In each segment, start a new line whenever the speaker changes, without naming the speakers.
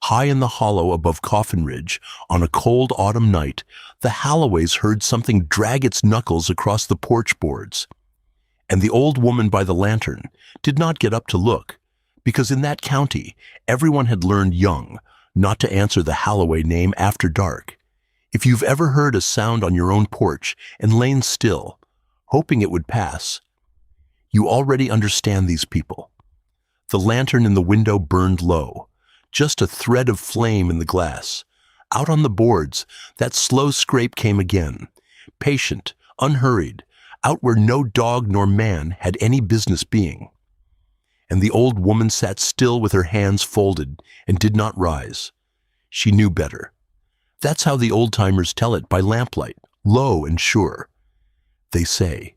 High in the hollow above Coffin Ridge, on a cold autumn night, the Halloways heard something drag its knuckles across the porch boards. And the old woman by the lantern did not get up to look, because in that county, everyone had learned young not to answer the Halloway name after dark. If you've ever heard a sound on your own porch and lain still, hoping it would pass, you already understand these people. The lantern in the window burned low, just a thread of flame in the glass. Out on the boards, that slow scrape came again, patient, unhurried, out where no dog nor man had any business being. And the old woman sat still with her hands folded and did not rise. She knew better. That's how the old-timers tell it, by lamplight, low and sure. They say.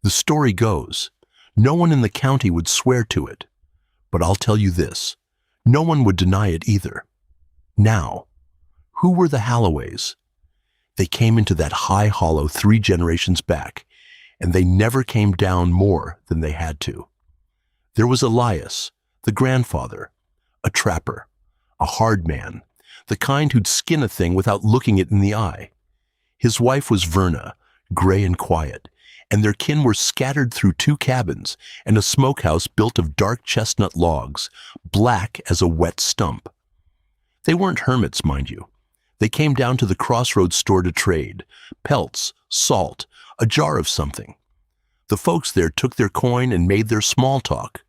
The story goes, no one in the county would swear to it. But I'll tell you this, no one would deny it either. Now, who were the Halloways? They came into that high hollow 3 generations back, and they never came down more than they had to. There was Elias, the grandfather, a trapper, a hard man, the kind who'd skin a thing without looking it in the eye. His wife was Verna, gray and quiet, and their kin were scattered through 2 cabins and a smokehouse built of dark chestnut logs, black as a wet stump. They weren't hermits, mind you. They came down to the crossroads store to trade, pelts, salt, a jar of something. The folks there took their coin and made their small talk.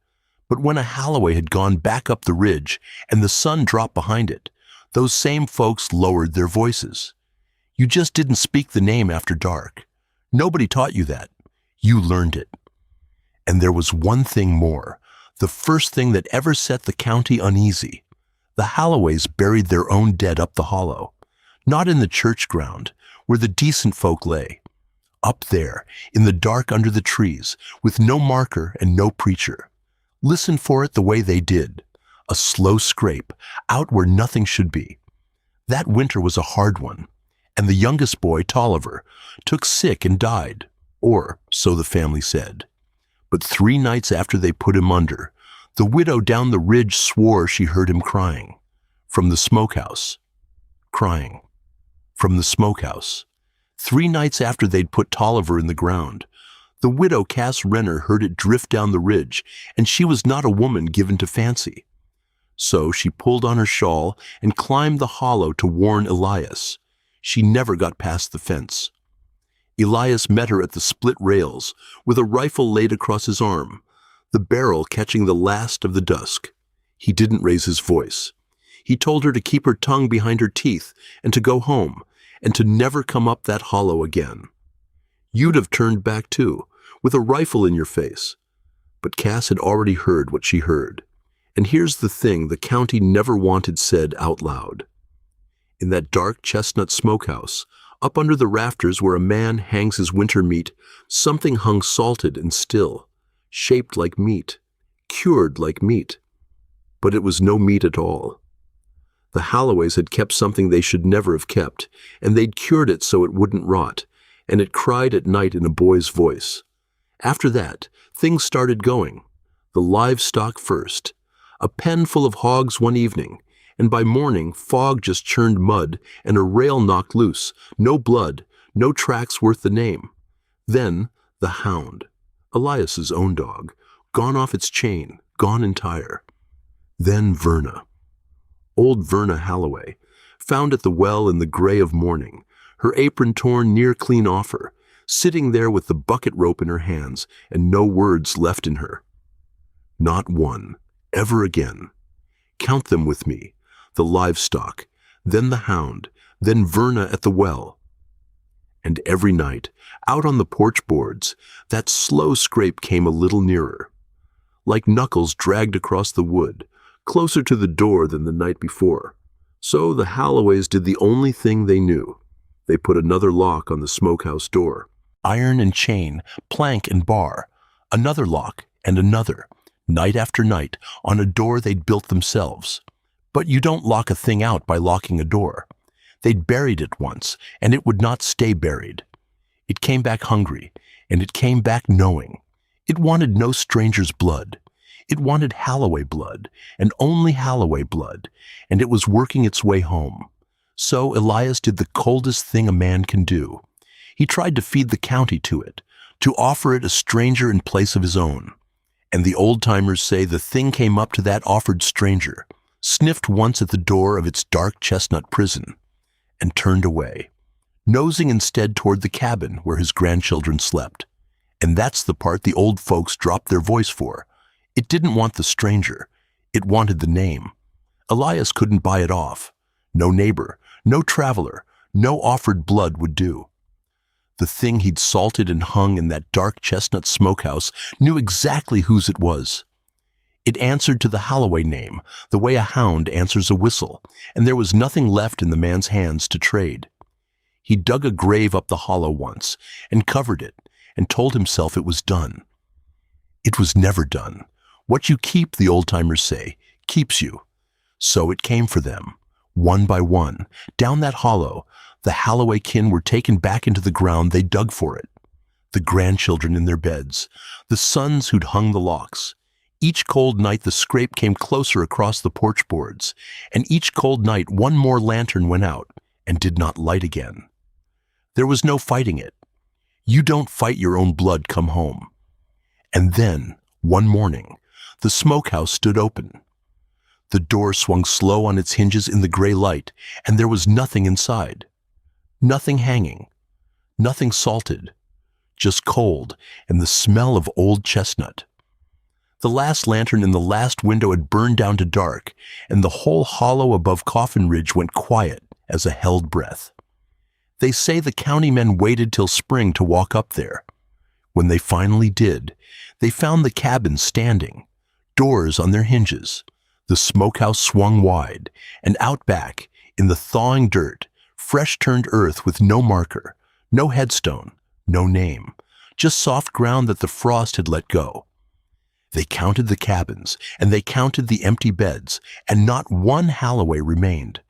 But when a Halloway had gone back up the ridge and the sun dropped behind it, those same folks lowered their voices. You just didn't speak the name after dark. Nobody taught you that. You learned it. And there was one thing more, the first thing that ever set the county uneasy. The Halloways buried their own dead up the hollow, not in the church ground, where the decent folk lay. Up there, in the dark under the trees, with no marker and no preacher. Listen for it the way they did, a slow scrape, out where nothing should be. That winter was a hard one, and the youngest boy, Tolliver, took sick and died, or so the family said. But 3 nights after they put him under, the widow down the ridge swore she heard him crying. From the smokehouse. Crying. From the smokehouse. 3 nights after they'd put Tolliver in the ground, the widow Cass Renner heard it drift down the ridge, and she was not a woman given to fancy. So she pulled on her shawl and climbed the hollow to warn Elias. She never got past the fence. Elias met her at the split rails, with a rifle laid across his arm, the barrel catching the last of the dusk. He didn't raise his voice. He told her to keep her tongue behind her teeth and to go home, and to never come up that hollow again. You'd have turned back too, with a rifle in your face. But Cass had already heard what she heard. And here's the thing the county never wanted said out loud. In that dark chestnut smokehouse, up under the rafters where a man hangs his winter meat, something hung salted and still, shaped like meat, cured like meat. But it was no meat at all. The Halloways had kept something they should never have kept, and they'd cured it so it wouldn't rot, and it cried at night in a boy's voice. After that, things started going. The livestock first. A pen full of hogs one evening, and by morning fog just churned mud and a rail knocked loose, no blood, no tracks worth the name. Then the hound, Elias's own dog, gone off its chain, gone entire. Then Verna. Old Verna Halloway, found at the well in the gray of morning, her apron torn near clean off her, sitting there with the bucket rope in her hands and no words left in her. Not one, ever again. Count them with me, the livestock, then the hound, then Verna at the well. And every night, out on the porch boards, that slow scrape came a little nearer, like knuckles dragged across the wood, closer to the door than the night before. So the Halloways did the only thing they knew. They put another lock on the smokehouse door. Iron and chain, plank and bar, another lock and another, night after night, on a door they'd built themselves. But you don't lock a thing out by locking a door. They'd buried it once, and it would not stay buried. It came back hungry, and it came back knowing. It wanted no stranger's blood. It wanted Halloway blood, and only Halloway blood, and it was working its way home. So Elias did the coldest thing a man can do. He tried to feed the county to it, to offer it a stranger in place of his own. And the old-timers say the thing came up to that offered stranger, sniffed once at the door of its dark chestnut prison, and turned away, nosing instead toward the cabin where his grandchildren slept. And that's the part the old folks dropped their voice for. It didn't want the stranger. It wanted the name. Elias couldn't buy it off. No neighbor, no traveler, no offered blood would do. The thing he'd salted and hung in that dark chestnut smokehouse knew exactly whose it was. It answered to the Halloway name, the way a hound answers a whistle, and there was nothing left in the man's hands to trade. He dug a grave up the hollow once, and covered it, and told himself it was done. It was never done. What you keep, the old-timers say, keeps you. So it came for them. One by one, down that hollow, the Halloway kin were taken back into the ground they dug for it. The grandchildren in their beds, the sons who'd hung the locks. Each cold night the scrape came closer across the porch boards, and each cold night one more lantern went out and did not light again. There was no fighting it. You don't fight your own blood come home. And then, one morning, the smokehouse stood open. The door swung slow on its hinges in the gray light, and there was nothing inside. Nothing hanging, nothing salted, just cold and the smell of old chestnut. The last lantern in the last window had burned down to dark, and the whole hollow above Coffin Ridge went quiet as a held breath. They say the county men waited till spring to walk up there. When they finally did, they found the cabin standing, doors on their hinges. The smokehouse swung wide, and out back, in the thawing dirt, fresh-turned earth with no marker, no headstone, no name, just soft ground that the frost had let go. They counted the cabins, and they counted the empty beds, and not one Halloway remained.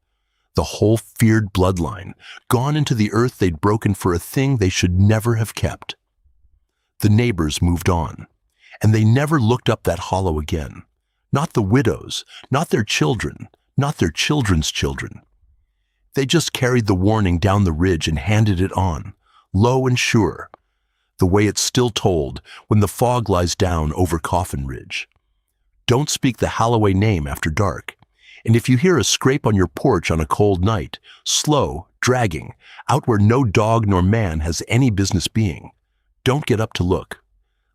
The whole feared bloodline, gone into the earth they'd broken for a thing they should never have kept. The neighbors moved on, and they never looked up that hollow again. Not the widows, not their children, not their children's children. They just carried the warning down the ridge and handed it on, low and sure, the way it's still told when the fog lies down over Coffin Ridge. Don't speak the Halloway name after dark, and if you hear a scrape on your porch on a cold night, slow, dragging, out where no dog nor man has any business being, don't get up to look.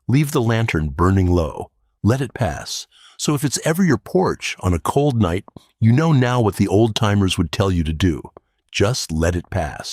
Leave the lantern burning low. Let it pass. So if it's ever your porch on a cold night, you know now what the old-timers would tell you to do. Just let it pass.